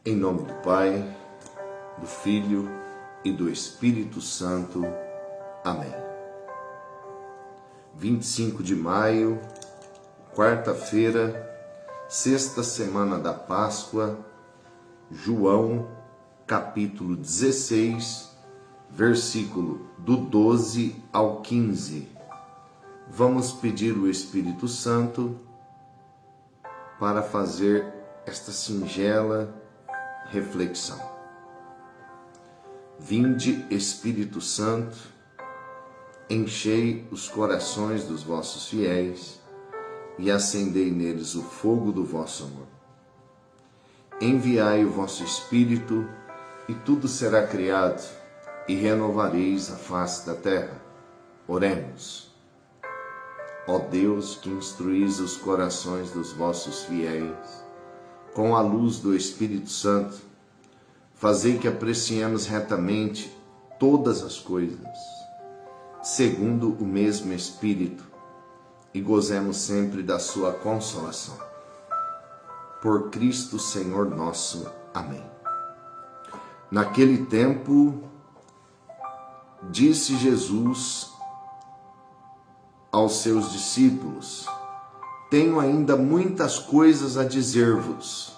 Em nome do Pai, do Filho e do Espírito Santo. Amém. 25 de maio, quarta-feira, sexta semana da Páscoa, João, capítulo 16, versículo do 12 ao 15. Vamos pedir o Espírito Santo para fazer esta singela reflexão. Vinde, Espírito Santo, enchei os corações dos vossos fiéis e acendei neles o fogo do vosso amor. Enviai o vosso Espírito e tudo será criado e renovareis a face da terra. Oremos. Ó Deus, que instruís os corações dos vossos fiéis com a luz do Espírito Santo, fazei que apreciemos retamente todas as coisas, segundo o mesmo Espírito, e gozemos sempre da sua consolação. Por Cristo Senhor nosso. Amém. Naquele tempo, disse Jesus aos seus discípulos: tenho ainda muitas coisas a dizer-vos,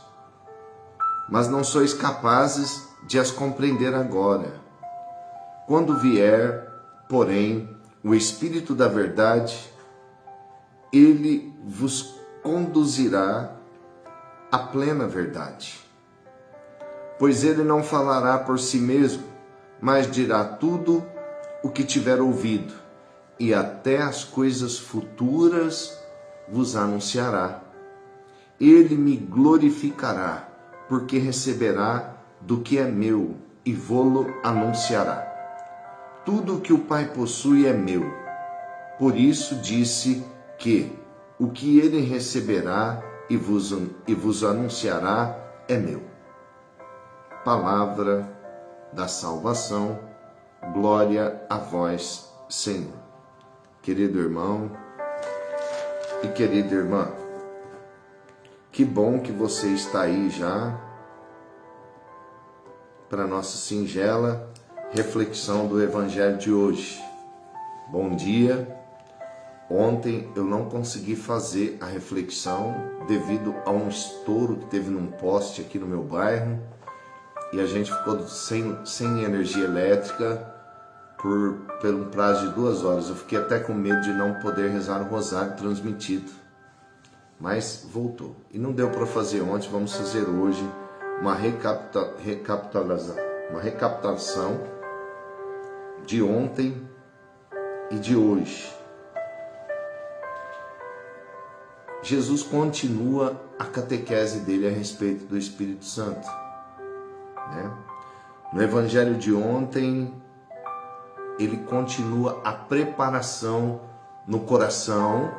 mas não sois capazes de as compreender agora. Quando vier, porém, o Espírito da verdade, ele vos conduzirá à plena verdade. Pois ele não falará por si mesmo, mas dirá tudo o que tiver ouvido, e até as coisas futuras vos anunciará. Ele me glorificará, porque receberá do que é meu e vô-lo anunciará. Tudo o que o Pai possui é meu. Por isso disse que o que ele receberá e vos anunciará é meu. Palavra da salvação. Glória a vós, Senhor. Querido irmão e querida irmã, que bom que você está aí já para a nossa singela reflexão do Evangelho de hoje. Bom dia. Ontem eu não consegui fazer a reflexão devido a um estouro que teve num poste aqui no meu bairro e a gente ficou sem energia elétrica por um prazo de 2 horas. Eu fiquei até com medo de não poder rezar o rosário transmitido, mas voltou. E não deu para fazer ontem, vamos fazer hoje uma recapitulação de ontem e de hoje. Jesus continua a catequese dele a respeito do Espírito Santo, né? No Evangelho de ontem, ele continua a preparação no coração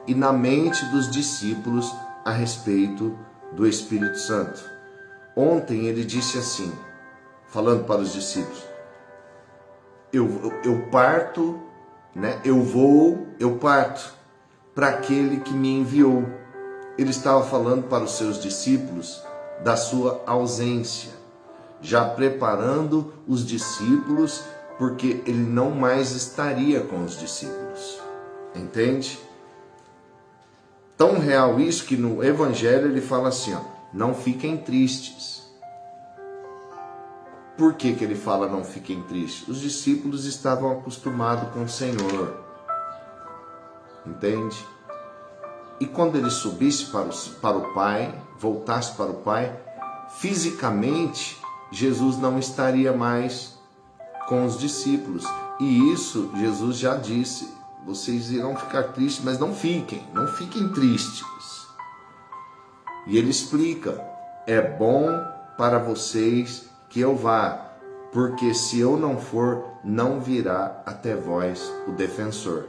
e na mente dos discípulos a respeito do Espírito Santo. Ontem ele disse assim, falando para os discípulos: eu parto, né? Eu parto para aquele que me enviou. Ele estava falando para os seus discípulos da sua ausência, já preparando os discípulos, porque ele não mais estaria com os discípulos. Entende? Tão real isso que no Evangelho ele fala assim, ó, não fiquem tristes. Por que ele fala não fiquem tristes? Os discípulos estavam acostumados com o Senhor. Entende? E quando ele subisse para o Pai, voltasse para o Pai, fisicamente, Jesus não estaria mais com os discípulos. E isso Jesus já disse: vocês irão ficar tristes, mas não fiquem tristes. E ele explica: é bom para vocês que eu vá, porque se eu não for, não virá até vós o defensor.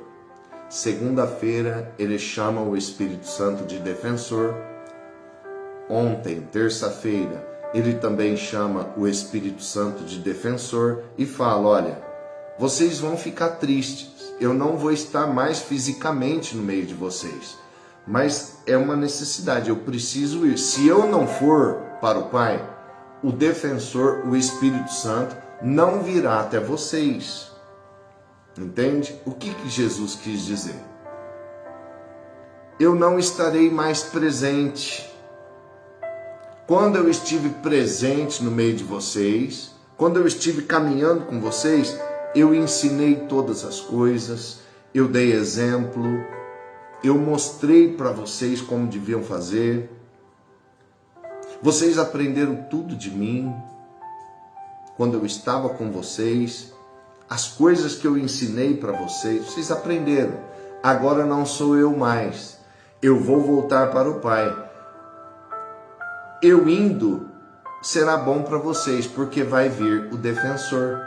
Segunda-feira ele chama o Espírito Santo de defensor. Ontem, terça-feira, ele também chama o Espírito Santo de defensor e fala: olha, vocês vão ficar tristes, eu não vou estar mais fisicamente no meio de vocês, mas é uma necessidade, eu preciso ir. Se eu não for para o Pai, o defensor, o Espírito Santo, não virá até vocês. Entende? O que Jesus quis dizer? Eu não estarei mais presente. Quando eu estive presente no meio de vocês, quando eu estive caminhando com vocês, eu ensinei todas as coisas, eu dei exemplo, eu mostrei para vocês como deviam fazer. Vocês aprenderam tudo de mim quando eu estava com vocês. As coisas que eu ensinei para vocês, vocês aprenderam. Agora não sou eu mais. Eu vou voltar para o Pai. Eu indo será bom para vocês, porque vai vir o defensor,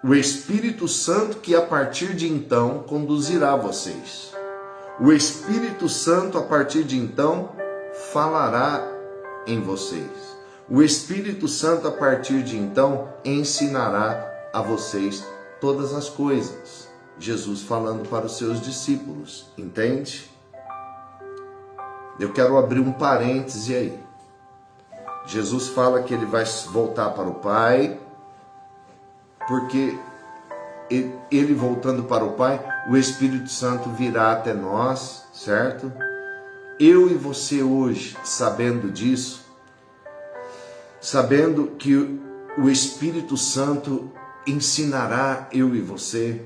o Espírito Santo, que a partir de então conduzirá vocês. O Espírito Santo a partir de então falará em vocês. O Espírito Santo a partir de então ensinará a vocês todas as coisas. Jesus falando para os seus discípulos, entende? Eu quero abrir um parêntese aí. Jesus fala que ele vai voltar para o Pai, porque ele voltando para o Pai, o Espírito Santo virá até nós, certo? Eu e você hoje, sabendo disso, sabendo que o Espírito Santo ensinará eu e você.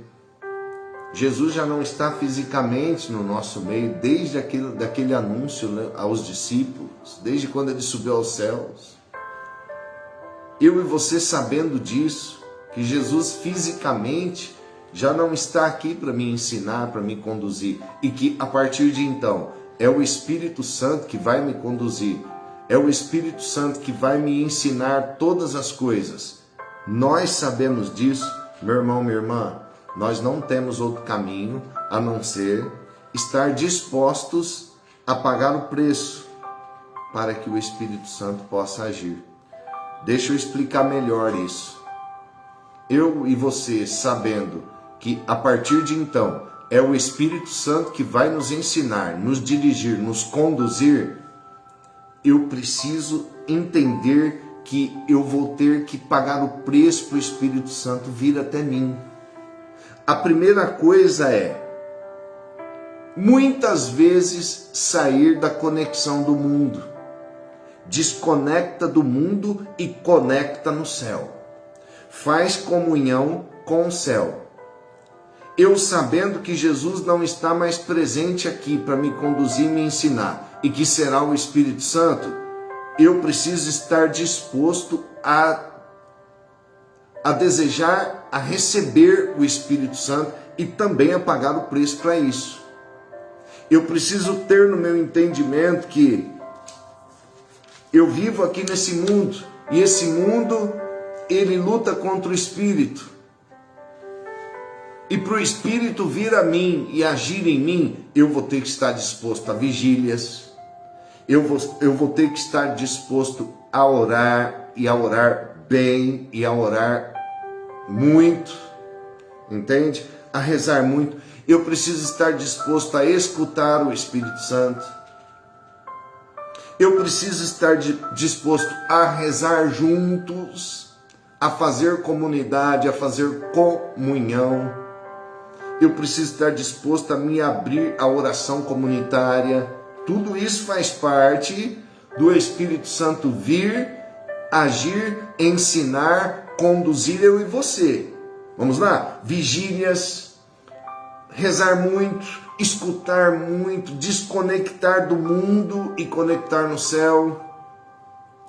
Jesus já não está fisicamente no nosso meio, desde daquele anúncio, né, aos discípulos, desde quando ele subiu aos céus. Eu e você sabendo disso, que Jesus fisicamente já não está aqui para me ensinar, para me conduzir, e que a partir de então é o Espírito Santo que vai me conduzir, é o Espírito Santo que vai me ensinar todas as coisas. Nós sabemos disso, meu irmão, minha irmã. Nós não temos outro caminho a não ser estar dispostos a pagar o preço para que o Espírito Santo possa agir. Deixa eu explicar melhor isso. Eu e você sabendo que a partir de então é o Espírito Santo que vai nos ensinar, nos dirigir, nos conduzir, eu preciso entender que eu vou ter que pagar o preço para o Espírito Santo vir até mim. A primeira coisa é, muitas vezes, sair da conexão do mundo. Desconecta do mundo e conecta no céu. Faz comunhão com o céu. Eu sabendo que Jesus não está mais presente aqui para me conduzir e me ensinar, e que será o Espírito Santo, eu preciso estar disposto a desejar, a receber o Espírito Santo e também a pagar o preço para isso. Eu preciso ter no meu entendimento que eu vivo aqui nesse mundo, e esse mundo, ele luta contra o Espírito. E para o Espírito vir a mim e agir em mim, eu vou ter que estar disposto a vigílias, eu vou ter que estar disposto a orar, e a orar bem, e a orar muito, entende? A rezar muito. Eu preciso estar disposto a escutar o Espírito Santo. Eu preciso estar disposto a rezar juntos, a fazer comunidade, a fazer comunhão. Eu preciso estar disposto a me abrir à oração comunitária. Tudo isso faz parte do Espírito Santo vir, agir, ensinar, conduzir eu e você. Vamos lá? Vigílias, rezar muito, escutar muito, desconectar do mundo e conectar no céu.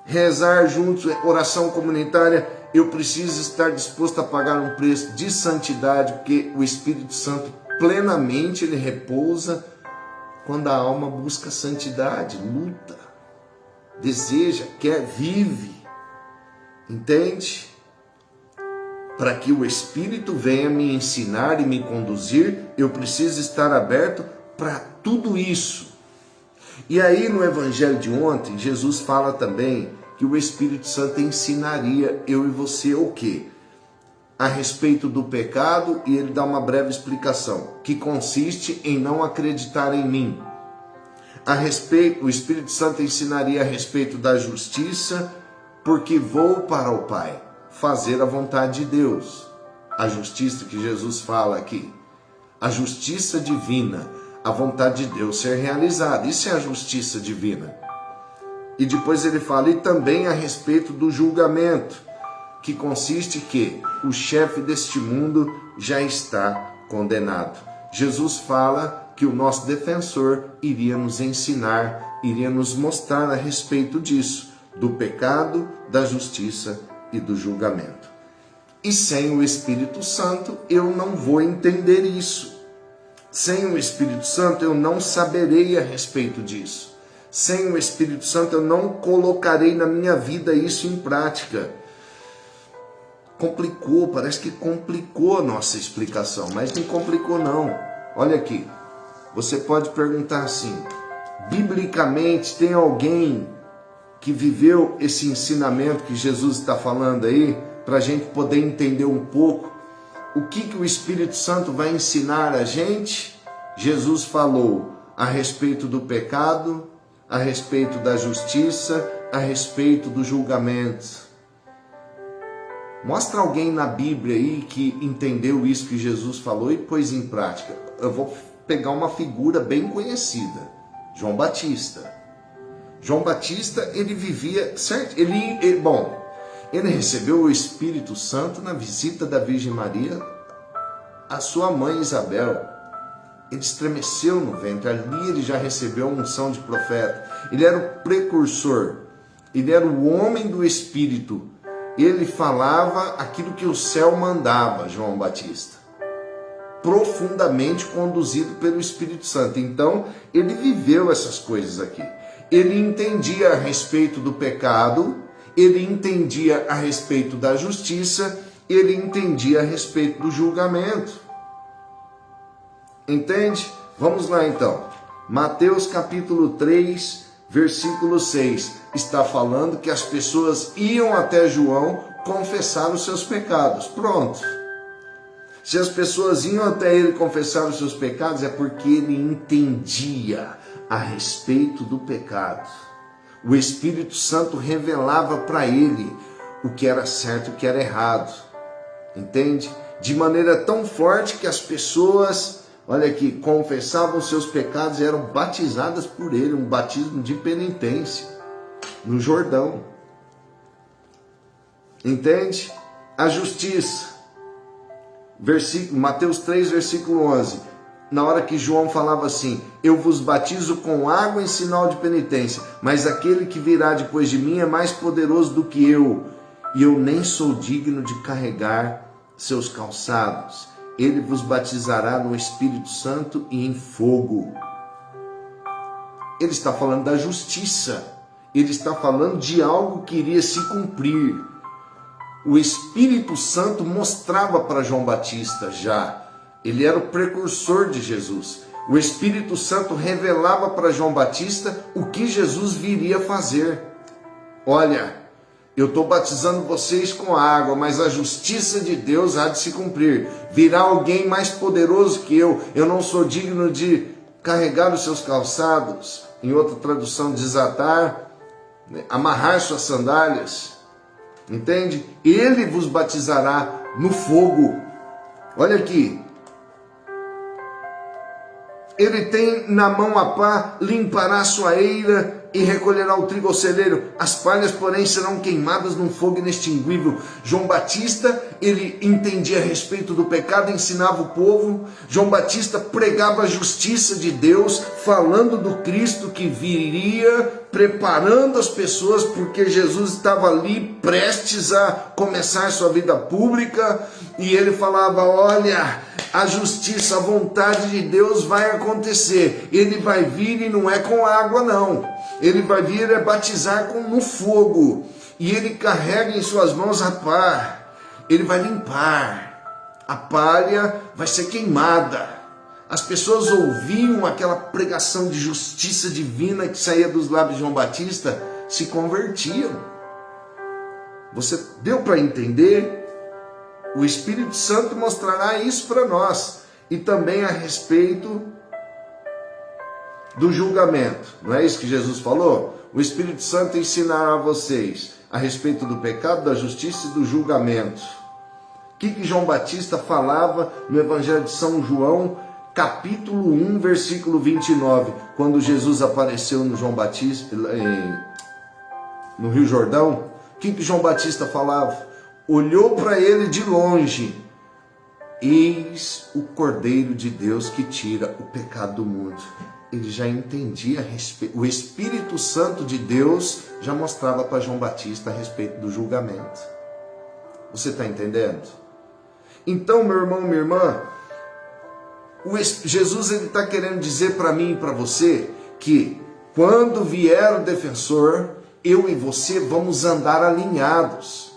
Rezar juntos, oração comunitária. Eu preciso estar disposto a pagar um preço de santidade, porque o Espírito Santo plenamente ele repousa quando a alma busca santidade, luta, deseja, quer, vive. Entende? Para que o Espírito venha me ensinar e me conduzir, eu preciso estar aberto para tudo isso. E aí no Evangelho de ontem, Jesus fala também que o Espírito Santo ensinaria eu e você o quê? A respeito do pecado, e ele dá uma breve explicação, que consiste em não acreditar em mim. O Espírito Santo ensinaria a respeito da justiça, porque vou para o Pai fazer a vontade de Deus. A justiça que Jesus fala aqui. A justiça divina, a vontade de Deus ser realizada. Isso é a justiça divina. E depois ele fala, e também a respeito do julgamento, que consiste que o chefe deste mundo já está condenado. Jesus fala que o nosso defensor iria nos ensinar, iria nos mostrar a respeito disso, do pecado, da justiça e do julgamento. E sem o Espírito Santo eu não vou entender isso. Sem o Espírito Santo eu não saberei a respeito disso. Sem o Espírito Santo eu não colocarei na minha vida isso em prática. Complicou, parece que complicou a nossa explicação, mas não complicou não. Olha aqui, você pode perguntar assim, biblicamente tem alguém que viveu esse ensinamento que Jesus está falando aí, para a gente poder entender um pouco o que o Espírito Santo vai ensinar a gente? Jesus falou a respeito do pecado, a respeito da justiça, a respeito do julgamento. Mostra alguém na Bíblia aí que entendeu isso que Jesus falou e pôs em prática. Eu vou pegar uma figura bem conhecida, João Batista. João Batista, ele vivia, certo? Ele recebeu o Espírito Santo na visita da Virgem Maria à sua mãe Isabel. Ele estremeceu no ventre, ali ele já recebeu a unção de profeta. Ele era o precursor, ele era o homem do Espírito. Ele falava aquilo que o céu mandava, João Batista. Profundamente conduzido pelo Espírito Santo. Então, ele viveu essas coisas aqui. Ele entendia a respeito do pecado, ele entendia a respeito da justiça, ele entendia a respeito do julgamento. Entende? Vamos lá então. Mateus capítulo 3, versículo 6. Está falando que as pessoas iam até João confessar os seus pecados. Pronto. Se as pessoas iam até ele confessar os seus pecados, é porque ele entendia a respeito do pecado. O Espírito Santo revelava para ele o que era certo e o que era errado. Entende? De maneira tão forte que as pessoas, olha aqui, confessavam seus pecados e eram batizadas por ele, um batismo de penitência, no Jordão. Entende? A justiça. Mateus 3, versículo 11. Na hora que João falava assim, eu vos batizo com água em sinal de penitência, mas aquele que virá depois de mim é mais poderoso do que eu, e eu nem sou digno de carregar seus calçados. Ele vos batizará no Espírito Santo e em fogo. Ele está falando da justiça. Ele está falando de algo que iria se cumprir. O Espírito Santo mostrava para João Batista já. Ele era o precursor de Jesus. O Espírito Santo revelava para João Batista o que Jesus viria fazer. Olha, eu estou batizando vocês com água, mas a justiça de Deus há de se cumprir. Virá alguém mais poderoso que eu não sou digno de carregar os seus calçados. Em outra tradução, desatar, amarrar suas sandálias. Entende? Ele vos batizará no fogo. Olha aqui. Ele tem na mão a pá, limpará a sua eira e recolherá o trigo ao celeiro. As palhas, porém, serão queimadas num fogo inextinguível. João Batista, ele entendia a respeito do pecado, ensinava o povo. João Batista pregava a justiça de Deus, falando do Cristo que viria, preparando as pessoas, porque Jesus estava ali prestes a começar sua vida pública. E ele falava, olha, a justiça, a vontade de Deus vai acontecer. Ele vai vir e não é com água não. Ele vai vir é batizar no fogo. E ele carrega em suas mãos a pá. Ele vai limpar. A palha vai ser queimada. As pessoas ouviam aquela pregação de justiça divina que saía dos lábios de João Batista, se convertiam. Você deu para entender? O Espírito Santo mostrará isso para nós. E também a respeito do julgamento. Não é isso que Jesus falou? O Espírito Santo ensinará a vocês a respeito do pecado, da justiça e do julgamento. O que João Batista falava no Evangelho de São João, capítulo 1, versículo 29, quando Jesus apareceu no João Batista, no Rio Jordão? O que João Batista falava? Olhou para ele de longe: eis o Cordeiro de Deus que tira o pecado do mundo. Ele já entendia a respeito, o Espírito Santo de Deus já mostrava para João Batista a respeito do julgamento. Você está entendendo? Então, meu irmão, minha irmã, Jesus está querendo dizer para mim e para você que quando vier o defensor, eu e você vamos andar alinhados.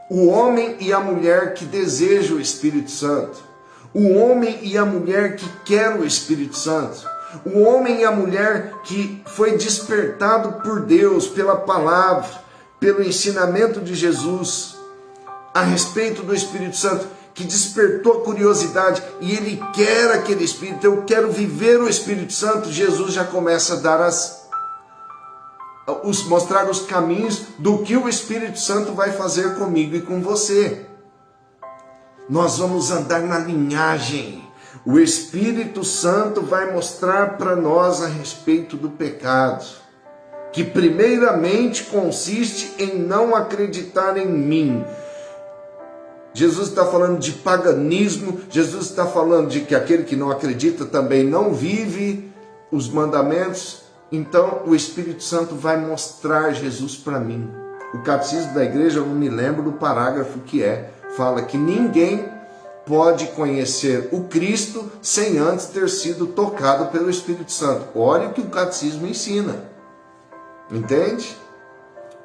O homem e a mulher que deseja o Espírito Santo, o homem e a mulher que quer o Espírito Santo, o homem e a mulher que foi despertado por Deus, pela palavra, pelo ensinamento de Jesus a respeito do Espírito Santo, que despertou a curiosidade e ele quer aquele Espírito. Eu quero viver o Espírito Santo. Jesus já começa a dar mostrar os caminhos do que o Espírito Santo vai fazer comigo e com você. Nós vamos andar na linhagem. O Espírito Santo vai mostrar para nós a respeito do pecado, que primeiramente consiste em não acreditar em mim. Jesus está falando de paganismo, Jesus está falando de que aquele que não acredita também não vive os mandamentos. Então o Espírito Santo vai mostrar Jesus para mim. O catecismo da igreja, eu não me lembro do parágrafo que fala que ninguém pode conhecer o Cristo sem antes ter sido tocado pelo Espírito Santo. Olha o que o catecismo ensina. Entende?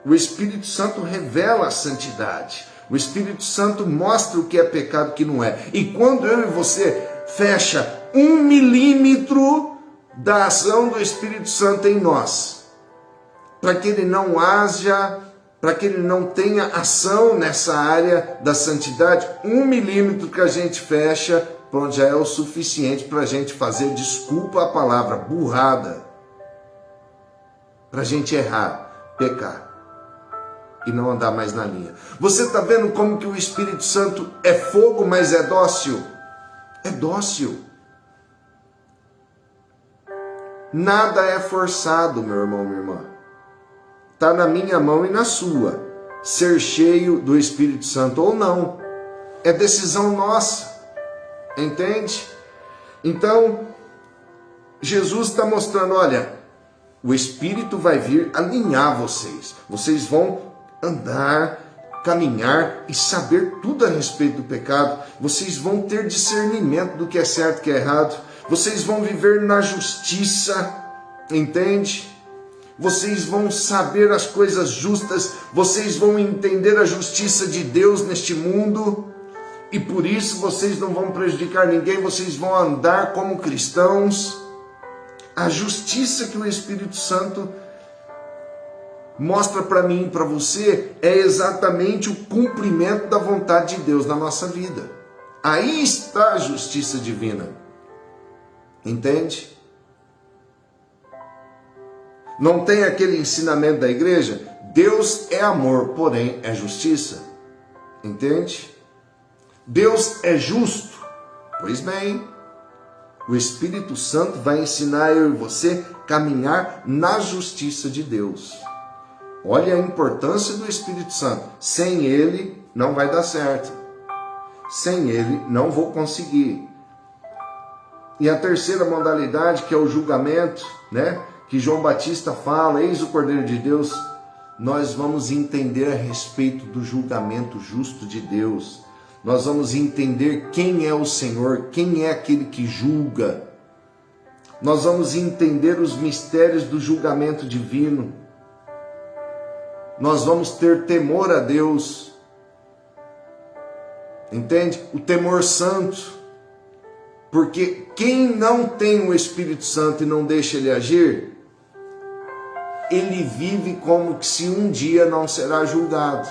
O Espírito Santo revela a santidade. O Espírito Santo mostra o que é pecado e o que não é. E quando eu e você fecha 1 milímetro da ação do Espírito Santo em nós, para que ele não haja, para que ele não tenha ação nessa área da santidade, 1 milímetro que a gente fecha, pronto, já é o suficiente para a gente fazer, desculpa a palavra, burrada, para a gente errar, pecar e não andar mais na linha. Você está vendo como que o Espírito Santo é fogo, mas é dócil? É dócil. Nada é forçado, meu irmão, minha irmã. Está na minha mão e na sua, ser cheio do Espírito Santo ou não. É decisão nossa. Entende? Então, Jesus está mostrando, olha, o Espírito vai vir alinhar vocês. Vocês vão andar, caminhar e saber tudo a respeito do pecado. Vocês vão ter discernimento do que é certo e que é errado. Vocês vão viver na justiça, entende? Vocês vão saber as coisas justas. Vocês vão entender a justiça de Deus neste mundo. E por isso vocês não vão prejudicar ninguém. Vocês vão andar como cristãos. A justiça que o Espírito Santo mostra para mim e para você é exatamente o cumprimento da vontade de Deus na nossa vida. Aí está a justiça divina. Entende? Não tem aquele ensinamento da igreja? Deus é amor, porém é justiça. Entende? Deus é justo. Pois bem, o Espírito Santo vai ensinar eu e você a caminhar na justiça de Deus. Olha a importância do Espírito Santo. Sem ele não vai dar certo. Sem ele não vou conseguir. E a terceira modalidade, que é o julgamento, né? Que João Batista fala, eis o Cordeiro de Deus. Nós vamos entender a respeito do julgamento justo de Deus. Nós vamos entender quem é o Senhor, quem é aquele que julga. Nós vamos entender os mistérios do julgamento divino. Nós vamos ter temor a Deus. Entende? O temor santo. Porque quem não tem o Espírito Santo e não deixa ele agir, ele vive como se um dia não será julgado.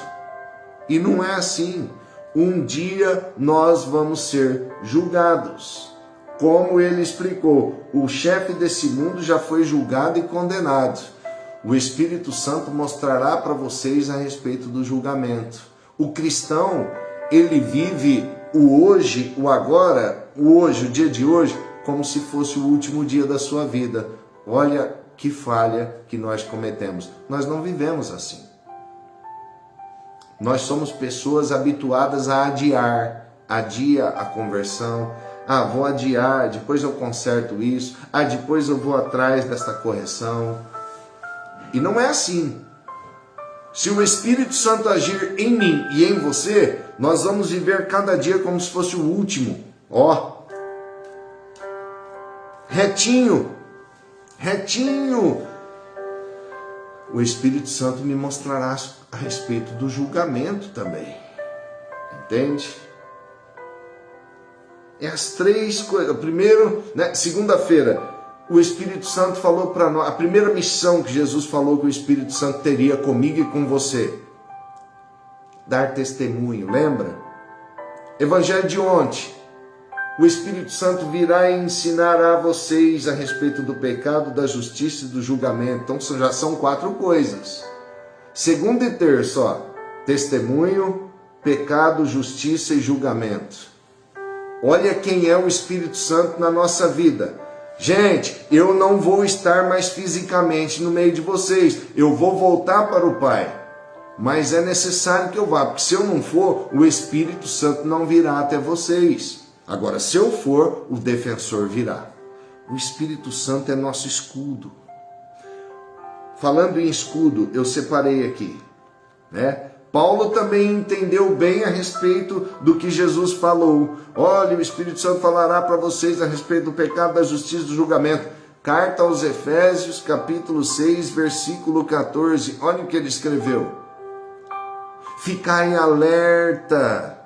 E não é assim. Um dia nós vamos ser julgados. como ele explicou, o chefe desse mundo já foi julgado e condenado. O Espírito Santo mostrará para vocês a respeito do julgamento. O cristão, ele vive o hoje, o agora, o hoje, o dia de hoje, como se fosse o último dia da sua vida. Olha que falha que nós cometemos. Nós não vivemos assim. Nós somos pessoas habituadas a adiar. Adia a conversão. Vou adiar, depois eu conserto isso. Depois eu vou atrás desta correção. E não é assim. Se o Espírito Santo agir em mim e em você, nós vamos viver cada dia como se fosse o último. Retinho. O Espírito Santo me mostrará a respeito do julgamento também. Entende? É as três coisas. Primeiro, segunda-feira, o Espírito Santo falou para nós, a primeira missão que Jesus falou que o Espírito Santo teria comigo e com você: dar testemunho, lembra? Evangelho de ontem: o Espírito Santo virá e ensinará a vocês a respeito do pecado, da justiça e do julgamento. Então já são 4 coisas. Segunda e terça, testemunho, pecado, justiça e julgamento. Olha quem é o Espírito Santo na nossa vida. Gente, eu não vou estar mais fisicamente no meio de vocês. Eu vou voltar para o Pai. Mas é necessário que eu vá, porque se eu não for, o Espírito Santo não virá até vocês. Agora, se eu for, o defensor virá. O Espírito Santo é nosso escudo. Falando em escudo, eu separei aqui, Paulo também entendeu bem a respeito do que Jesus falou. Olha, o Espírito Santo falará para vocês a respeito do pecado, da justiça e do julgamento. Carta aos Efésios, capítulo 6, versículo 14. Olha o que ele escreveu. Ficai alerta,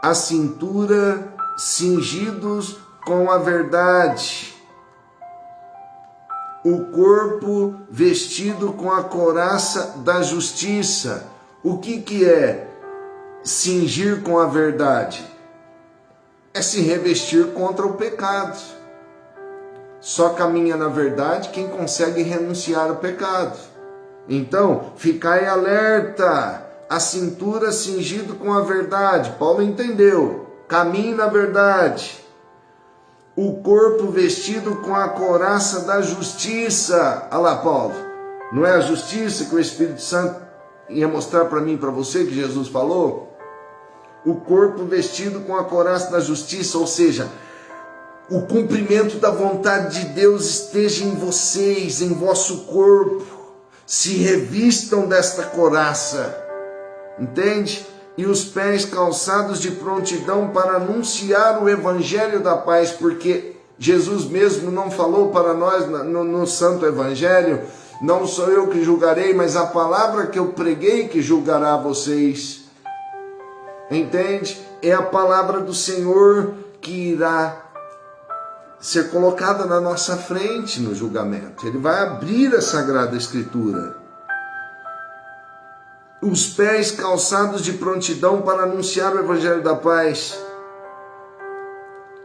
a cintura cingidos com a verdade, o corpo vestido com a couraça da justiça. O que é cingir com a verdade? É se revestir contra o pecado. Só caminha na verdade quem consegue renunciar ao pecado. Então, ficai alerta, a cintura cingido com a verdade. Paulo entendeu. Caminhe na verdade. O corpo vestido com a couraça da justiça. Olha lá, Paulo. Não é a justiça que o Espírito Santo ia mostrar para mim e para você que Jesus falou? O corpo vestido com a couraça da justiça, ou seja, o cumprimento da vontade de Deus esteja em vocês, em vosso corpo. Se revistam desta couraça. Entende? E os pés calçados de prontidão para anunciar o evangelho da paz, porque Jesus mesmo não falou para nós no Santo Evangelho: não sou eu que julgarei, mas a palavra que eu preguei que julgará vocês. Entende? É a palavra do Senhor que irá ser colocada na nossa frente no julgamento. Ele vai abrir a Sagrada Escritura. Os pés calçados de prontidão para anunciar o evangelho da paz.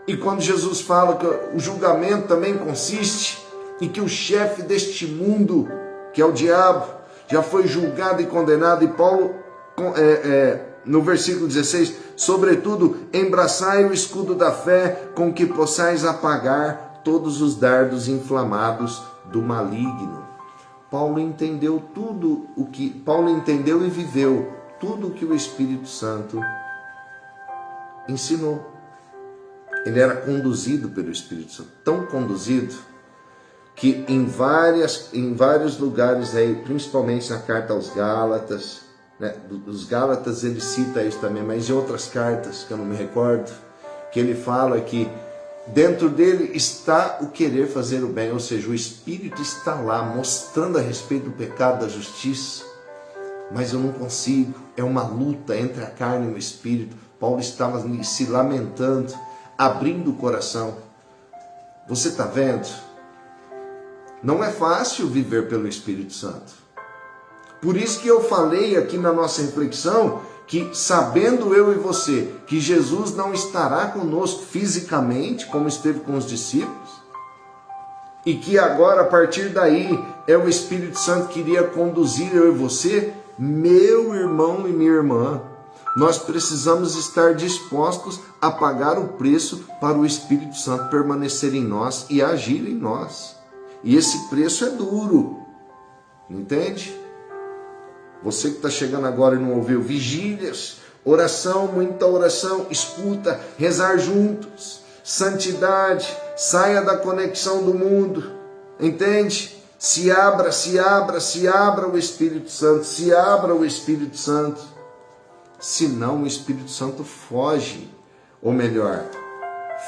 E quando Jesus fala que o julgamento também consiste em que o chefe deste mundo, que é o diabo, já foi julgado e condenado, e Paulo, no versículo 16, sobretudo, embraçai o escudo da fé, com que possais apagar todos os dardos inflamados do maligno. Paulo entendeu Paulo entendeu e viveu tudo o que o Espírito Santo ensinou. Ele era conduzido pelo Espírito Santo, tão conduzido que em vários lugares, principalmente na carta aos Gálatas, dos Gálatas ele cita isso também, mas em outras cartas que eu não me recordo, que ele fala que dentro dele está o querer fazer o bem, ou seja, o Espírito está lá mostrando a respeito do pecado, da justiça, mas eu não consigo, é uma luta entre a carne e o Espírito. Paulo estava se lamentando, abrindo o coração. Você está vendo? Não é fácil viver pelo Espírito Santo. Por isso que eu falei aqui na nossa reflexão que, sabendo eu e você que Jesus não estará conosco fisicamente, como esteve com os discípulos, e que agora, a partir daí, é o Espírito Santo que iria conduzir eu e você, meu irmão e minha irmã, nós precisamos estar dispostos a pagar o preço para o Espírito Santo permanecer em nós e agir em nós. E esse preço é duro, entende? Você que está chegando agora e não ouviu, vigílias, oração, muita oração, escuta, rezar juntos, santidade, saia da conexão do mundo, entende? Se abra o Espírito Santo, se abra o Espírito Santo. Senão o Espírito Santo foge, ou melhor,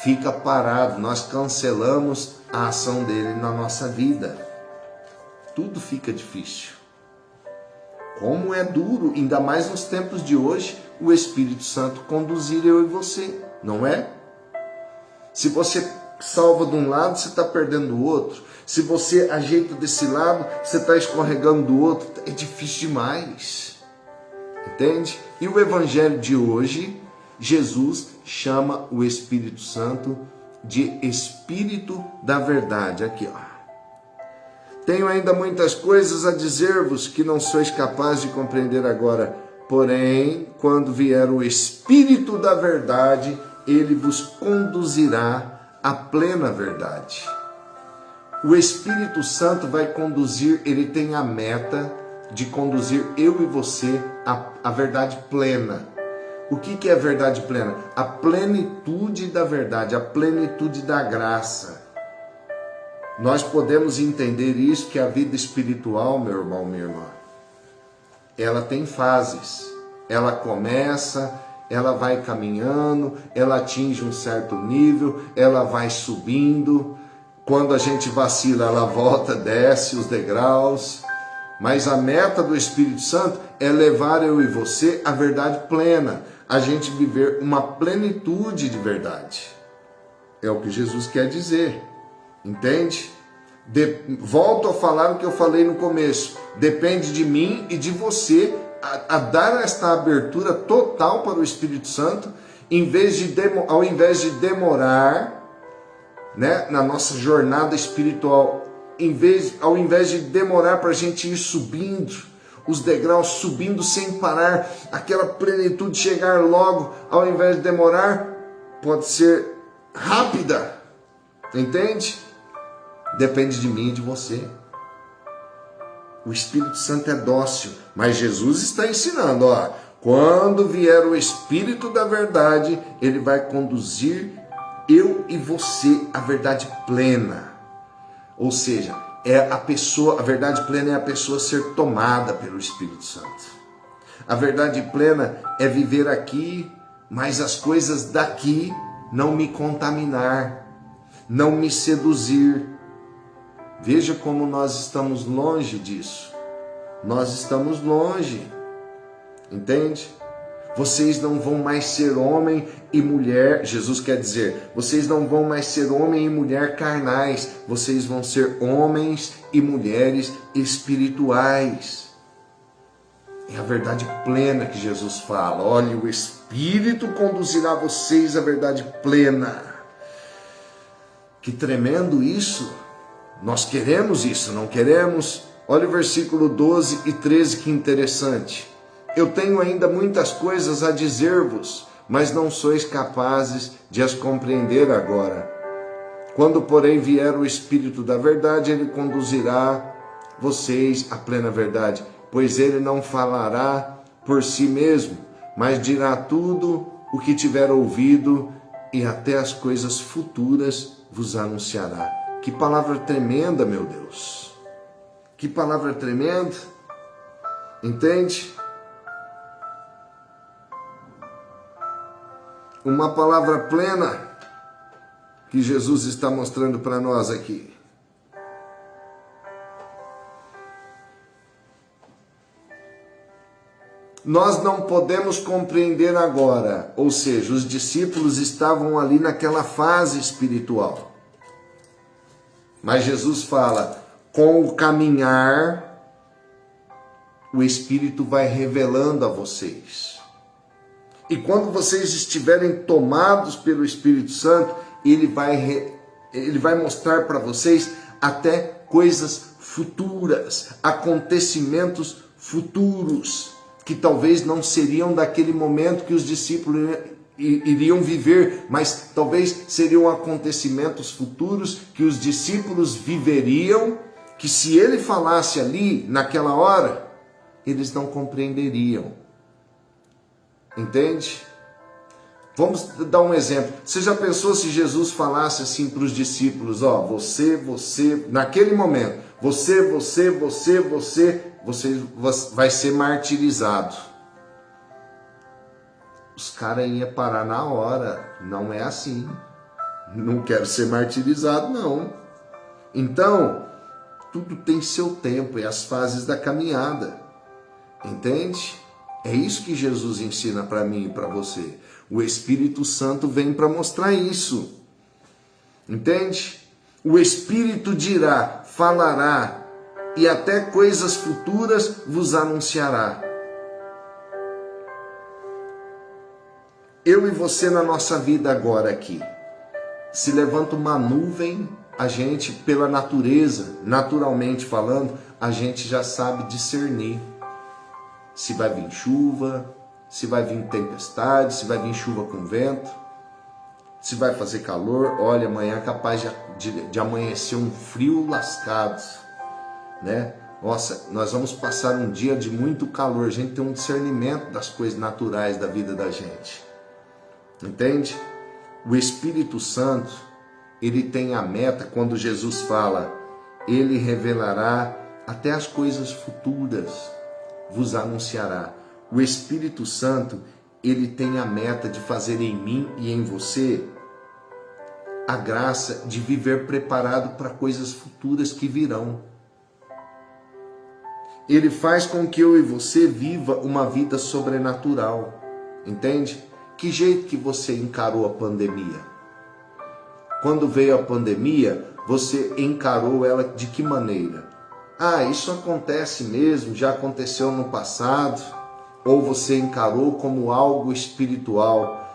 fica parado, nós cancelamos a ação dele na nossa vida. Tudo fica difícil. Como é duro, ainda mais nos tempos de hoje, o Espírito Santo conduzir eu e você, não é? Se você salva de um lado, você está perdendo o outro. Se você ajeita desse lado, você está escorregando do outro. É difícil demais. Entende? E o Evangelho de hoje, Jesus chama o Espírito Santo de Espírito da Verdade. Aqui, ó. Tenho ainda muitas coisas a dizer-vos que não sois capazes de compreender agora. Porém, quando vier o Espírito da Verdade, ele vos conduzirá à plena verdade. O Espírito Santo vai conduzir, ele tem a meta de conduzir eu e você à verdade plena. O que é a verdade plena? A plenitude da verdade, a plenitude da graça. Nós podemos entender isso, que a vida espiritual, meu irmão, minha irmã, ela tem fases. Ela começa, ela vai caminhando, ela atinge um certo nível, ela vai subindo. Quando a gente vacila, ela volta, desce os degraus. Mas a meta do Espírito Santo é levar eu e você à verdade plena, a gente viver uma plenitude de verdade. É o que Jesus quer dizer, entende? Volto a falar o que eu falei no começo, depende de mim e de você a dar esta abertura total para o Espírito Santo, ao invés de demorar, né, na nossa jornada espiritual, ao invés de demorar para a gente ir subindo os degraus, subindo sem parar, aquela plenitude chegar logo, ao invés de demorar, pode ser rápida, entende? Depende de mim e de você. O Espírito Santo é dócil, mas Jesus está ensinando, ó, quando vier o Espírito da Verdade, ele vai conduzir eu e você à verdade plena. Ou seja, a verdade plena é a pessoa ser tomada pelo Espírito Santo. A verdade plena é viver aqui, mas as coisas daqui não me contaminar, não me seduzir. Veja como nós estamos longe disso. Nós estamos longe, entende? Vocês não vão mais ser homem e mulher, Jesus quer dizer, vocês não vão mais ser homem e mulher carnais, vocês vão ser homens e mulheres espirituais. É a verdade plena que Jesus fala. Olha, o Espírito conduzirá vocês à verdade plena. Que tremendo isso! Nós queremos isso, não queremos? Olha o versículo 12 e 13, que interessante. Eu tenho ainda muitas coisas a dizer-vos, mas não sois capazes de as compreender agora. Quando, porém, vier o Espírito da Verdade, ele conduzirá vocês à plena verdade, pois ele não falará por si mesmo, mas dirá tudo o que tiver ouvido e até as coisas futuras vos anunciará. Que palavra tremenda, meu Deus! Que palavra tremenda! Entende? Uma palavra plena que Jesus está mostrando para nós aqui. Nós não podemos compreender agora, ou seja, os discípulos estavam ali naquela fase espiritual. Mas Jesus fala, com o caminhar, o Espírito vai revelando a vocês. E quando vocês estiverem tomados pelo Espírito Santo, ele vai mostrar para vocês até coisas futuras, acontecimentos futuros, que talvez não seriam daquele momento que os discípulos iriam viver, mas talvez seriam acontecimentos futuros que os discípulos viveriam, que se ele falasse ali, naquela hora, eles não compreenderiam. Entende? Vamos dar um exemplo. Você já pensou se Jesus falasse assim para os discípulos, ó, você, naquele momento, você vai ser martirizado. Os caras iam parar na hora. Não é assim. Não quero ser martirizado, não. Então, tudo tem seu tempo, é as fases da caminhada. Entende? É isso que Jesus ensina para mim e para você. O Espírito Santo vem para mostrar isso. Entende? O Espírito dirá, falará, e até coisas futuras vos anunciará. Eu e você na nossa vida agora aqui, se levanta uma nuvem, a gente, pela natureza, naturalmente falando, a gente já sabe discernir se vai vir chuva, se vai vir tempestade, se vai vir chuva com vento, se vai fazer calor. Olha, amanhã é capaz de amanhecer um frio lascado, né? Nossa, nós vamos passar um dia de muito calor. A gente tem um discernimento das coisas naturais da vida da gente. Entende? O Espírito Santo, ele tem a meta, quando Jesus fala, ele revelará até as coisas futuras, vos anunciará. O Espírito Santo, ele tem a meta de fazer em mim e em você a graça de viver preparado para coisas futuras que virão. Ele faz com que eu e você viva uma vida sobrenatural. Entende? Que jeito que você encarou a pandemia? Quando veio a pandemia, você encarou ela de que maneira? Ah, isso acontece mesmo, já aconteceu no passado. Ou você encarou como algo espiritual.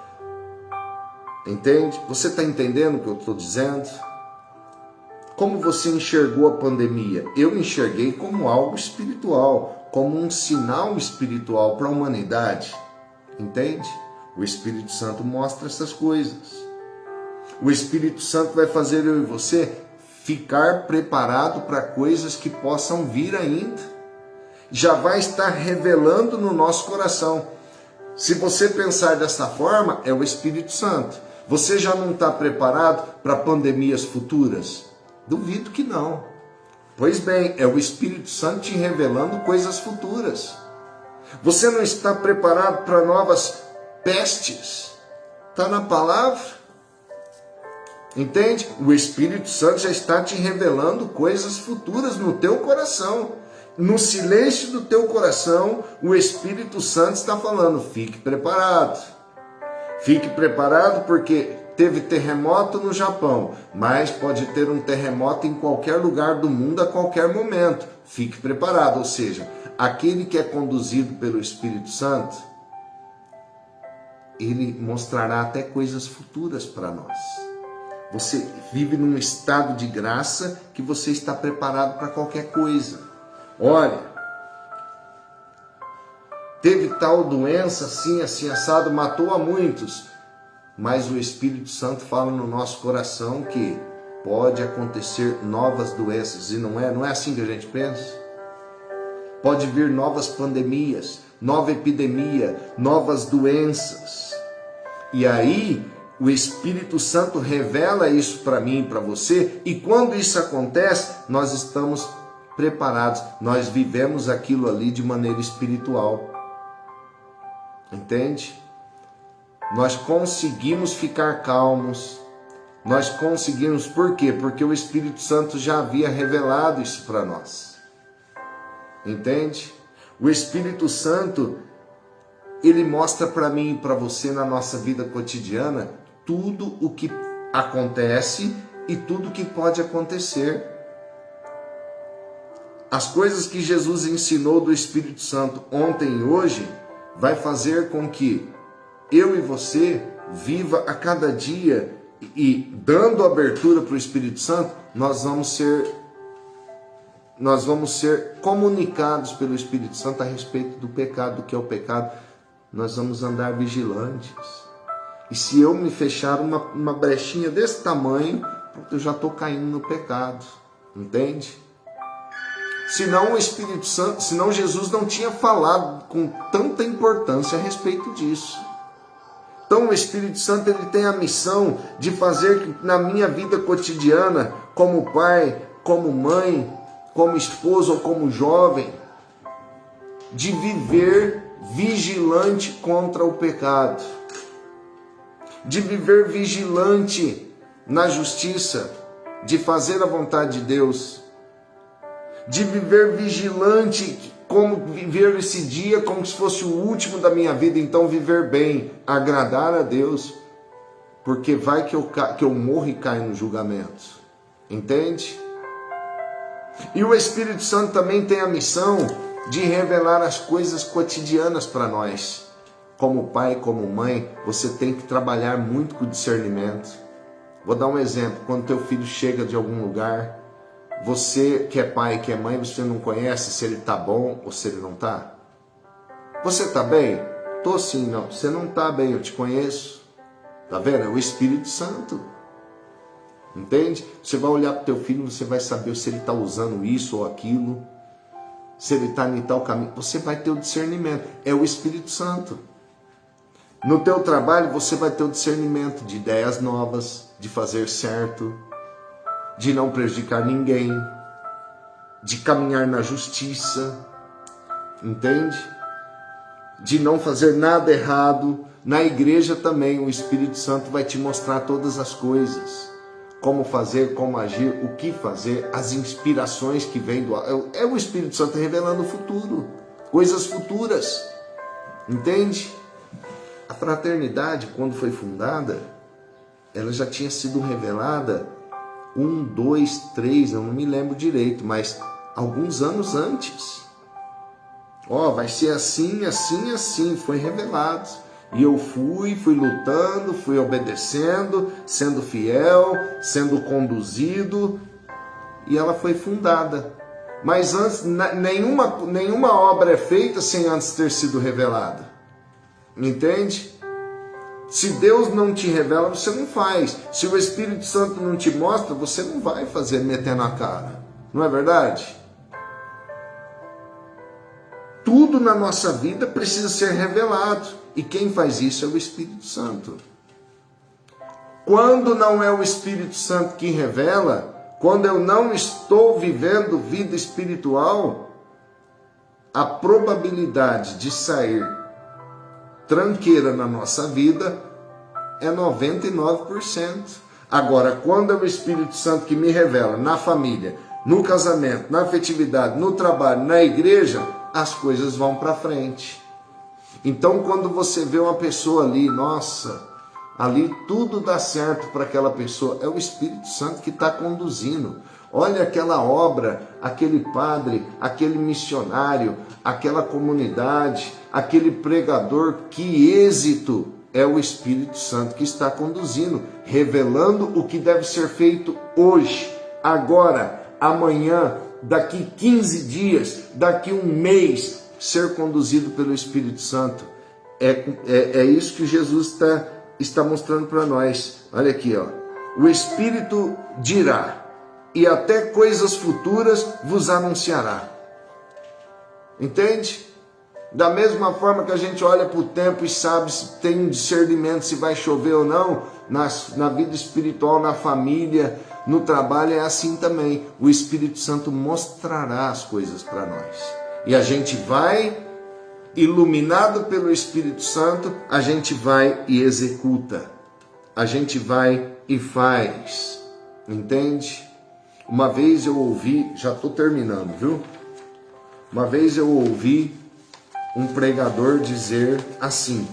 Entende? Você está entendendo o que eu estou dizendo? Como você enxergou a pandemia? Eu enxerguei como algo espiritual, como um sinal espiritual para a humanidade. Entende? O Espírito Santo mostra essas coisas. O Espírito Santo vai fazer eu e você ficar preparado para coisas que possam vir ainda. Já vai estar revelando no nosso coração. Se você pensar dessa forma, é o Espírito Santo. Você já não está preparado para pandemias futuras? Duvido que não. Pois bem, é o Espírito Santo te revelando coisas futuras. Você não está preparado para novas pestes? Está na palavra. Entende? O Espírito Santo já está te revelando coisas futuras no teu coração. No silêncio do teu coração, o Espírito Santo está falando, fique preparado. Fique preparado porque teve terremoto no Japão, mas pode ter um terremoto em qualquer lugar do mundo a qualquer momento. Fique preparado, ou seja, aquele que é conduzido pelo Espírito Santo, ele mostrará até coisas futuras para nós. Você vive num estado de graça que você está preparado para qualquer coisa. Olha, teve tal doença assim, assim, assado, matou a muitos. Mas o Espírito Santo fala no nosso coração que pode acontecer novas doenças. E não é assim que a gente pensa? Pode vir novas pandemias, nova epidemia, novas doenças. E aí, o Espírito Santo revela isso para mim e para você. E quando isso acontece, nós estamos preparados. Nós vivemos aquilo ali de maneira espiritual. Entende? Nós conseguimos ficar calmos. Nós conseguimos, por quê? Porque o Espírito Santo já havia revelado isso para nós. Entende? O Espírito Santo, ele mostra para mim e para você na nossa vida cotidiana tudo o que acontece e tudo o que pode acontecer. As coisas que Jesus ensinou do Espírito Santo ontem e hoje vai fazer com que eu e você viva a cada dia e dando abertura para o Espírito Santo, nós vamos ser comunicados pelo Espírito Santo a respeito do pecado, do que é o pecado. Nós vamos andar vigilantes. E se eu me fechar uma brechinha desse tamanho, eu já estou caindo no pecado. Entende? Senão o Espírito Santo, senão Jesus não tinha falado com tanta importância a respeito disso. Então o Espírito Santo, ele tem a missão de fazer que na minha vida cotidiana, como pai, como mãe, como esposo ou como jovem, de viver vigilante contra o pecado, de viver vigilante na justiça, de fazer a vontade de Deus, de viver vigilante, como viver esse dia como se fosse o último da minha vida. Então viver bem, agradar a Deus, porque vai que eu morro e caio no julgamento. Entende? E o Espírito Santo também tem a missão de revelar as coisas cotidianas para nós. Como pai, como mãe, você tem que trabalhar muito com discernimento. Vou dar um exemplo. Quando teu filho chega de algum lugar, você que é pai, que é mãe, você não conhece se ele está bom ou se ele não está? Você está bem? Tô sim, não. Você não está bem, eu te conheço. Tá vendo? É o Espírito Santo. Entende? Você vai olhar para o teu filho, você vai saber se ele está usando isso ou aquilo, se ele está em tal caminho. Você vai ter o discernimento. É o Espírito Santo. No teu trabalho, você vai ter o discernimento de ideias novas, de fazer certo, de não prejudicar ninguém, de caminhar na justiça, entende? De não fazer nada errado. Na igreja também o Espírito Santo vai te mostrar todas as coisas, como fazer, como agir, o que fazer, as inspirações que vêm do... É o Espírito Santo revelando o futuro, coisas futuras, entende? A fraternidade, quando foi fundada, ela já tinha sido revelada 1, 2, 3, eu não me lembro direito, mas alguns anos antes. Vai ser assim, assim, assim, foi revelado. E eu fui lutando, fui obedecendo, sendo fiel, sendo conduzido, e ela foi fundada. Mas antes, nenhuma obra é feita sem antes ter sido revelada. Entende? Se Deus não te revela, você não faz. Se o Espírito Santo não te mostra, você não vai fazer metendo a cara. Não é verdade? Tudo na nossa vida precisa ser revelado. E quem faz isso é o Espírito Santo. Quando não é o Espírito Santo que revela, quando eu não estou vivendo vida espiritual, a probabilidade de sair tranqueira na nossa vida é 99%. Agora, quando é o Espírito Santo que me revela na família, no casamento, na afetividade, no trabalho, na igreja, as coisas vão para frente. Então, quando você vê uma pessoa ali, nossa, ali tudo dá certo para aquela pessoa, é o Espírito Santo que está conduzindo. Olha aquela obra, aquele padre, aquele missionário, aquela comunidade, aquele pregador, que êxito! É o Espírito Santo que está conduzindo, revelando o que deve ser feito hoje, agora, amanhã, daqui 15 dias, daqui um mês, ser conduzido pelo Espírito Santo. É isso que Jesus está mostrando para nós. Olha aqui, ó. O Espírito dirá, e até coisas futuras vos anunciará. Entende? Da mesma forma que a gente olha para o tempo e sabe se tem um discernimento, se vai chover ou não, na vida espiritual, na família, no trabalho, é assim também. O Espírito Santo mostrará as coisas para nós. E a gente vai, iluminado pelo Espírito Santo, a gente vai e executa. A gente vai e faz. Entende? Uma vez eu ouvi, já estou terminando, viu? Uma vez eu ouvi um pregador dizer assim: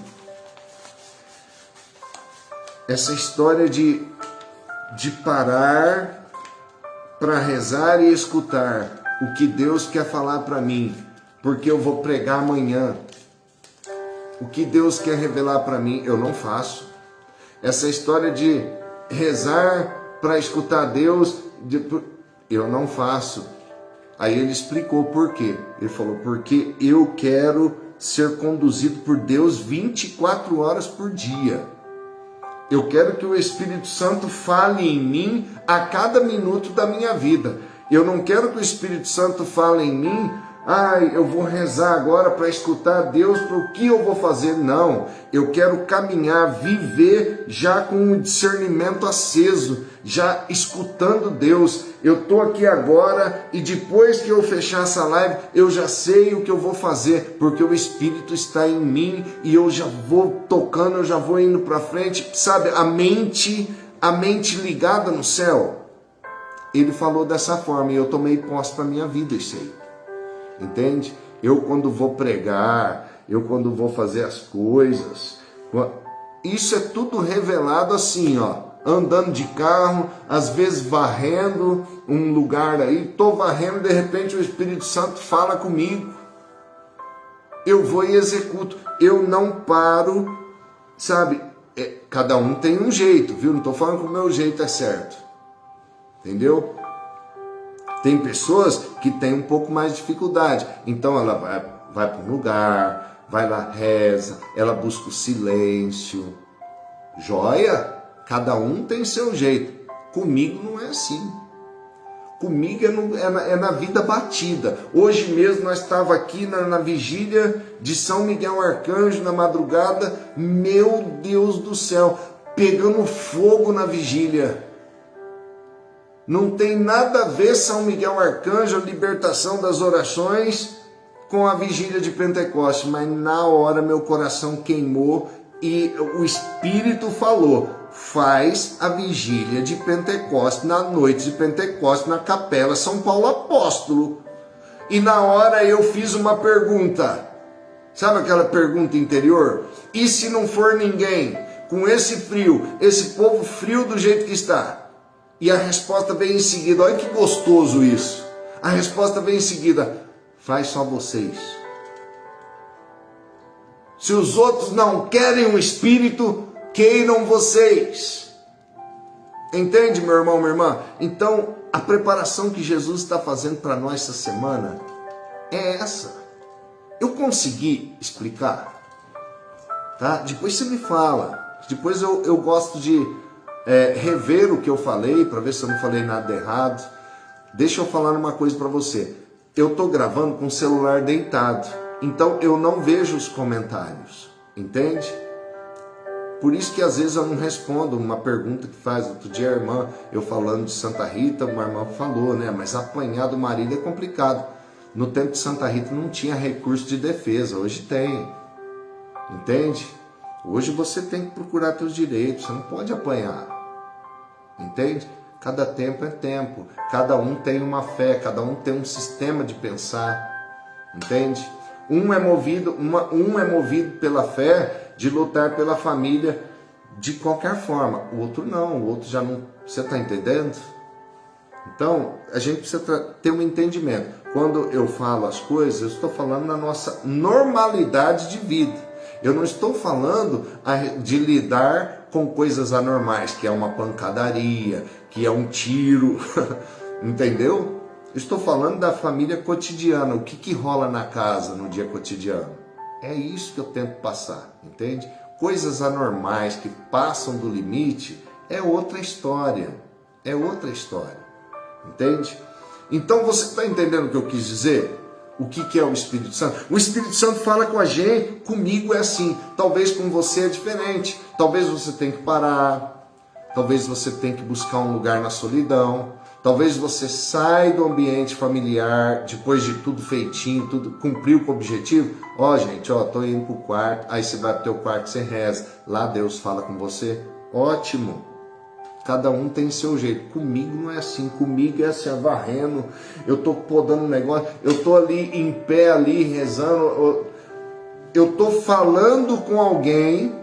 essa história de parar para rezar e escutar o que Deus quer falar para mim, porque eu vou pregar amanhã. O que Deus quer revelar para mim, eu não faço. Essa história de rezar para escutar Deus, eu não faço. Aí ele explicou por quê. Ele falou, porque eu quero ser conduzido por Deus 24 horas por dia. Eu quero que o Espírito Santo fale em mim a cada minuto da minha vida. Eu não quero que o Espírito Santo fale em mim, eu vou rezar agora para escutar Deus, para o que eu vou fazer. Não, eu quero caminhar, viver já com o discernimento aceso, já escutando Deus. Eu estou aqui agora e depois que eu fechar essa live, eu já sei o que eu vou fazer, porque o Espírito está em mim e eu já vou tocando, eu já vou indo para frente, sabe? A mente ligada no céu. Ele falou dessa forma e eu tomei posse para minha vida isso aí. Entende? Eu quando vou pregar, eu quando vou fazer as coisas, isso é tudo revelado assim, andando de carro, às vezes varrendo um lugar aí, tô varrendo, de repente o Espírito Santo fala comigo. Eu vou e executo, eu não paro, sabe? Cada um tem um jeito, viu? Não tô falando que o meu jeito é certo. Entendeu? Tem pessoas que têm um pouco mais de dificuldade. Então ela vai para um lugar, vai lá, reza, ela busca o silêncio. Joia? Cada um tem seu jeito. Comigo não é assim. Comigo é na vida batida. Hoje mesmo nós estávamos aqui na vigília de São Miguel Arcanjo, na madrugada. Meu Deus do céu, pegando fogo na vigília. Não tem nada a ver São Miguel Arcanjo, a libertação das orações, com a vigília de Pentecostes. Mas na hora meu coração queimou e o Espírito falou, faz a vigília de Pentecostes, na noite de Pentecostes, na Capela São Paulo Apóstolo. E na hora eu fiz uma pergunta. Sabe aquela pergunta interior? E se não for ninguém, com esse frio, esse povo frio do jeito que está? E a resposta vem em seguida, olha que gostoso isso. A resposta vem em seguida, faz só vocês. Se os outros não querem o Espírito, queiram vocês. Entende, meu irmão, minha irmã? Então, a preparação que Jesus está fazendo para nós essa semana é essa. Eu consegui explicar? Tá? Depois você me fala. Depois eu gosto de rever o que eu falei, para ver se eu não falei nada errado. Deixa eu falar uma coisa para você. Eu estou gravando com o celular deitado, então eu não vejo os comentários, entende? Por isso que às vezes eu não respondo uma pergunta que faz. Outro dia a irmã, eu falando de Santa Rita, uma irmã falou, né? Mas apanhar do marido é complicado. No tempo de Santa Rita não tinha recurso de defesa, hoje tem, entende? Hoje você tem que procurar seus direitos, você não pode apanhar, entende? Cada tempo é tempo, cada um tem uma fé, cada um tem um sistema de pensar, entende? Um é movido pela fé de lutar pela família de qualquer forma, o outro não, o outro já não, você está entendendo? Então, a gente precisa ter um entendimento. Quando eu falo as coisas, eu estou falando na nossa normalidade de vida. Eu não estou falando de lidar com coisas anormais, que é uma pancadaria, que é um tiro, entendeu? Estou falando da família cotidiana, o que rola na casa no dia cotidiano. É isso que eu tento passar, entende? Coisas anormais que passam do limite é outra história, entende? Então você está entendendo o que eu quis dizer? O que é o Espírito Santo? O Espírito Santo fala com a gente, comigo é assim, talvez com você é diferente, talvez você tenha que parar, talvez você tenha que buscar um lugar na solidão, talvez você saia do ambiente familiar, depois de tudo feitinho, tudo cumpriu com o objetivo, gente, tô indo pro quarto, aí você vai pro teu quarto, você reza, lá Deus fala com você, ótimo. Cada um tem seu jeito. Comigo não é assim. Comigo é assim, varrendo. Eu tô podando um negócio. Eu tô ali em pé, ali rezando. Eu tô falando com alguém.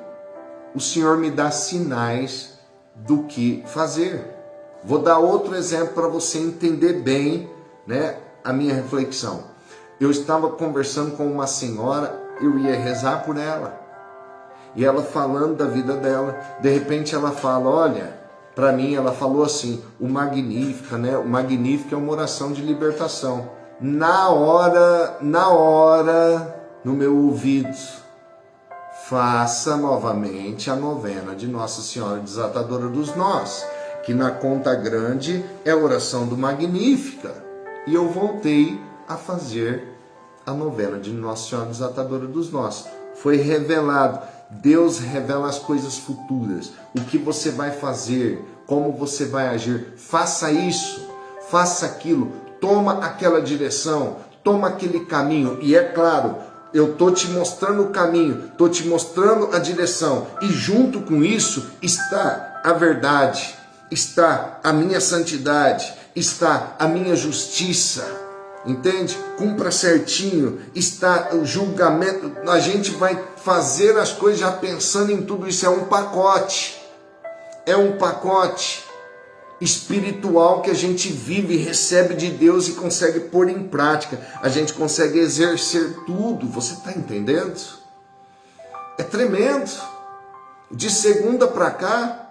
O Senhor me dá sinais do que fazer. Vou dar outro exemplo para você entender bem, né, a minha reflexão. Eu estava conversando com uma senhora. Eu ia rezar por ela. e ela falando da vida dela, de repente ela fala, olha, para mim ela falou assim, o Magnífica, né? O Magnífica é uma oração de libertação. Na hora, no meu ouvido, faça novamente a novena de Nossa Senhora Desatadora dos Nós, que na conta grande é a oração do Magnífica. E eu voltei a fazer a novena de Nossa Senhora Desatadora dos Nós. Foi revelado, Deus revela as coisas futuras, o que você vai fazer, como você vai agir. Faça isso, faça aquilo, toma aquela direção, toma aquele caminho. E é claro, eu estou te mostrando o caminho, estou te mostrando a direção, e junto com isso está a verdade, está a minha santidade, está a minha justiça, entende? Cumpra certinho, está o julgamento. A gente vai fazer as coisas já pensando em tudo isso. É um pacote espiritual que a gente vive, recebe de Deus e consegue pôr em prática. A gente consegue exercer tudo. Você está entendendo? É tremendo. De segunda para cá,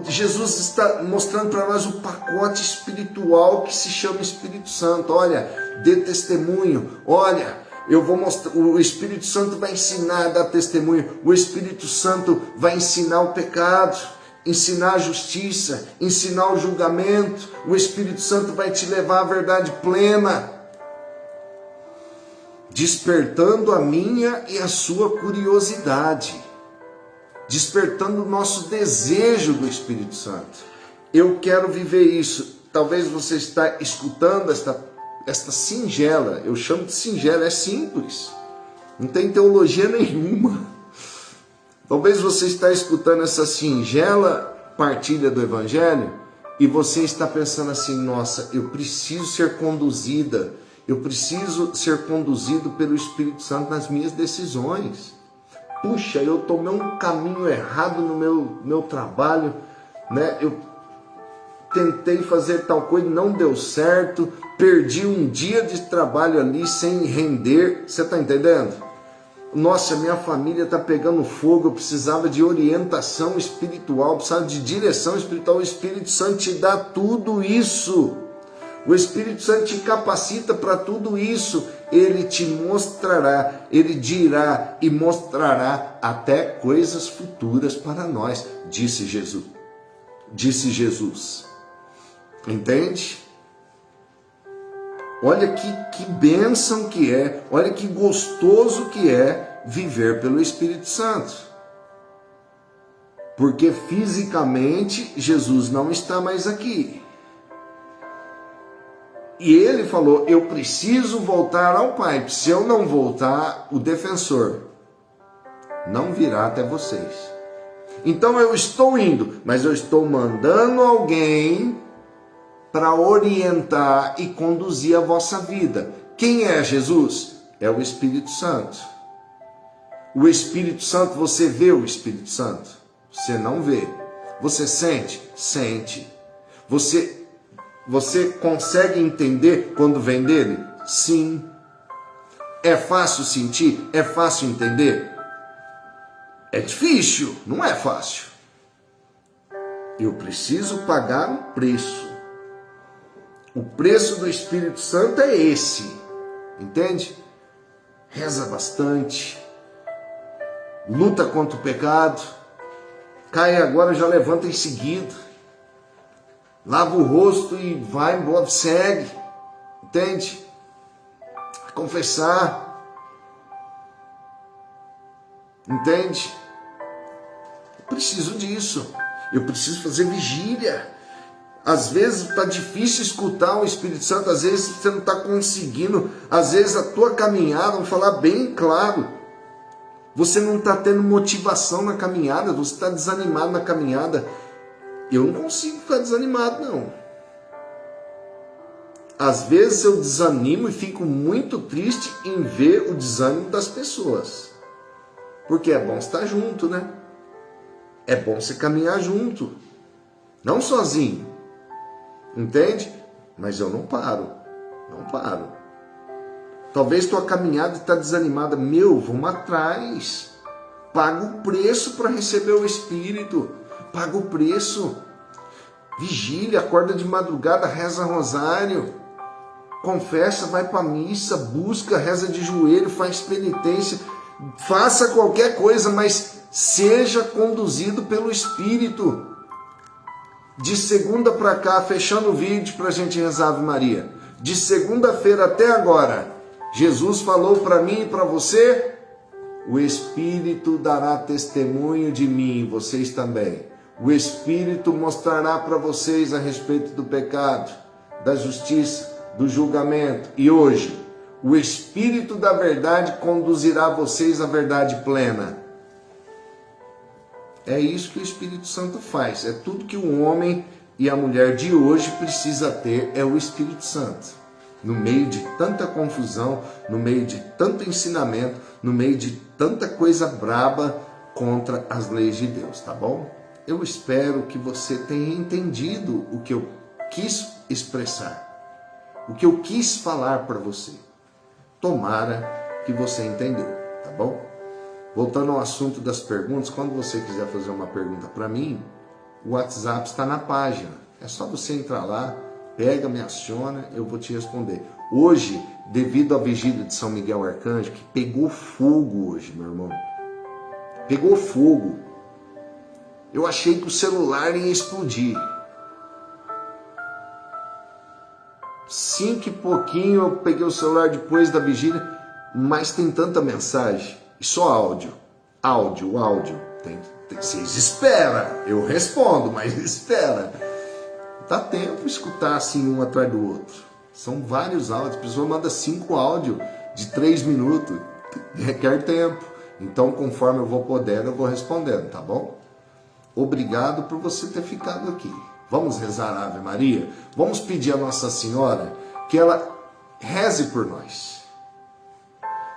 Jesus está mostrando para nós o pacote espiritual que se chama Espírito Santo. Olha, dê testemunho. Olha, eu vou mostrar. O Espírito Santo vai ensinar a dar testemunho. O Espírito Santo vai ensinar o pecado, ensinar a justiça, ensinar o julgamento. O Espírito Santo vai te levar à verdade plena, despertando a minha e a sua curiosidade, despertando o nosso desejo do Espírito Santo. Eu quero viver isso. Talvez você está escutando esta singela, eu chamo de singela, é simples, não tem teologia nenhuma. Talvez você está escutando essa singela partilha do Evangelho e você está pensando assim, nossa, eu preciso ser conduzida, eu preciso ser conduzido pelo Espírito Santo nas minhas decisões. Puxa, eu tomei um caminho errado no meu trabalho, né? Eu tentei fazer tal coisa e não deu certo, perdi um dia de trabalho ali sem render. Você está entendendo? Nossa, minha família está pegando fogo, eu precisava de orientação espiritual, precisava de direção espiritual. O Espírito Santo te dá tudo isso. O Espírito Santo te capacita para tudo isso. Ele te mostrará, ele dirá e mostrará até coisas futuras para nós, disse Jesus. Entende? Olha que bênção que é, olha que gostoso que é viver pelo Espírito Santo. Porque fisicamente Jesus não está mais aqui. E ele falou, eu preciso voltar ao Pai. Se eu não voltar, o defensor não virá até vocês. Então eu estou indo, mas eu estou mandando alguém para orientar e conduzir a vossa vida. Quem é Jesus? É o Espírito Santo. O Espírito Santo, você vê o Espírito Santo? Você não vê. Você sente? Sente. Você consegue entender quando vem dele? Sim. É fácil sentir? É fácil entender? É difícil, não é fácil. Eu preciso pagar um preço. O preço do Espírito Santo é esse, entende? Reza bastante, luta contra o pecado, cai agora, já levanta em seguida, lava o rosto e vai embora, segue, entende? Confessar, entende? Eu preciso disso, eu preciso fazer vigília. Às vezes está difícil escutar o Espírito Santo, às vezes você não está conseguindo, às vezes a tua caminhada, vamos falar bem claro, você não está tendo motivação na caminhada, você está desanimado na caminhada. Eu não consigo ficar desanimado, não. Às vezes eu desanimo e fico muito triste em ver o desânimo das pessoas, porque é bom estar junto, né? É bom você caminhar junto, não sozinho. Entende? Mas eu não paro. Talvez tua caminhada está desanimada. Vamos atrás. Paga o preço para receber o Espírito. Paga o preço. Vigília, acorda de madrugada, reza rosário. Confessa, vai para a missa, busca, reza de joelho, faz penitência. Faça qualquer coisa, mas seja conduzido pelo Espírito. De segunda para cá, fechando o vídeo para a gente rezar Ave Maria. De segunda-feira até agora, Jesus falou para mim e para você: o Espírito dará testemunho de mim, vocês também. O Espírito mostrará para vocês a respeito do pecado, da justiça, do julgamento. E hoje, o Espírito da verdade conduzirá vocês à verdade plena. É isso que o Espírito Santo faz. É tudo que o homem e a mulher de hoje precisa ter, é o Espírito Santo. No meio de tanta confusão, no meio de tanto ensinamento, no meio de tanta coisa braba contra as leis de Deus, tá bom? Eu espero que você tenha entendido o que eu quis expressar, o que eu quis falar para você. Tomara que você entendeu, tá bom? Voltando ao assunto das perguntas, quando você quiser fazer uma pergunta para mim, o WhatsApp está na página. É só você entrar lá, pega, me aciona, eu vou te responder. Hoje, devido à vigília de São Miguel Arcanjo, que pegou fogo hoje, meu irmão. Pegou fogo. Eu achei que o celular ia explodir. 5 e pouquinho eu peguei o celular depois da vigília, mas tem tanta mensagem. E só áudio. Áudio. Vocês esperam. Eu respondo, mas espera. Dá tempo escutar assim um atrás do outro. São vários áudios. A pessoa manda 5 áudios de 3 minutos. Requer tempo. Então, conforme eu vou podendo, eu vou respondendo, tá bom? Obrigado por você ter ficado aqui. Vamos rezar a Ave Maria? Vamos pedir a Nossa Senhora que ela reze por nós.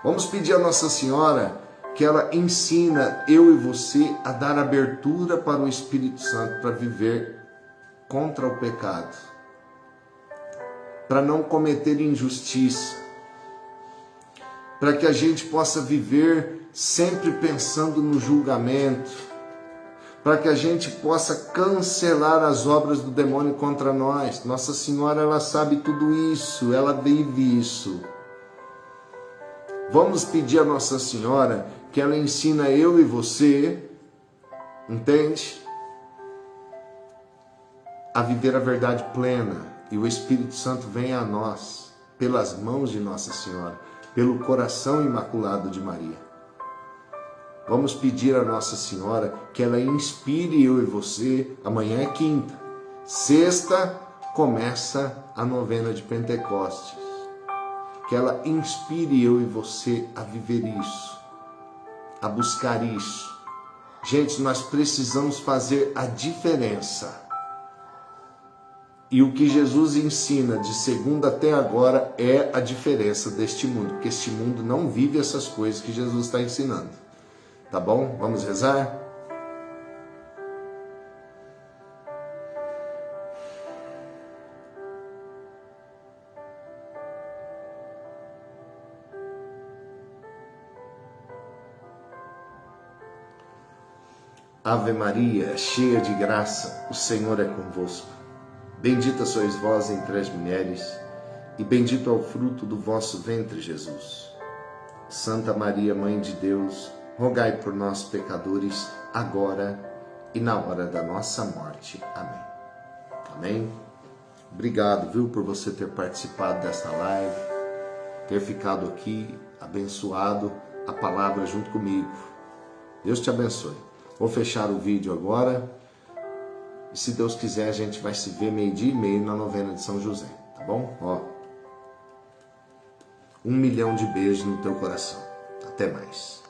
Vamos pedir a Nossa Senhora que ela ensina eu e você a dar abertura para o Espírito Santo, para viver contra o pecado, para não cometer injustiça, para que a gente possa viver sempre pensando no julgamento, para que a gente possa cancelar as obras do demônio contra nós. Nossa Senhora, ela sabe tudo isso, ela vive isso. Vamos pedir a Nossa Senhora que ela ensina eu e você, entende? A viver a verdade plena, e o Espírito Santo vem a nós, pelas mãos de Nossa Senhora, pelo coração imaculado de Maria. Vamos pedir a Nossa Senhora que ela inspire eu e você. Amanhã é quinta. Sexta começa a novena de Pentecostes. Que ela inspire eu e você a viver isso, a buscar isso. Gente, nós precisamos fazer a diferença. E o que Jesus ensina de segunda até agora é a diferença deste mundo, porque este mundo não vive essas coisas que Jesus está ensinando. Tá bom? Vamos rezar? Ave Maria, cheia de graça, o Senhor é convosco. Bendita sois vós entre as mulheres, e bendito é o fruto do vosso ventre, Jesus. Santa Maria, Mãe de Deus, rogai por nós, pecadores, agora e na hora da nossa morte. Amém. Amém? Obrigado, viu, por você ter participado desta live, ter ficado aqui, abençoado a palavra junto comigo. Deus te abençoe. Vou fechar o vídeo agora. E se Deus quiser, a gente vai se ver 12:30 na novena de São José. Tá bom? Ó, 1 milhão de beijos no teu coração. Até mais.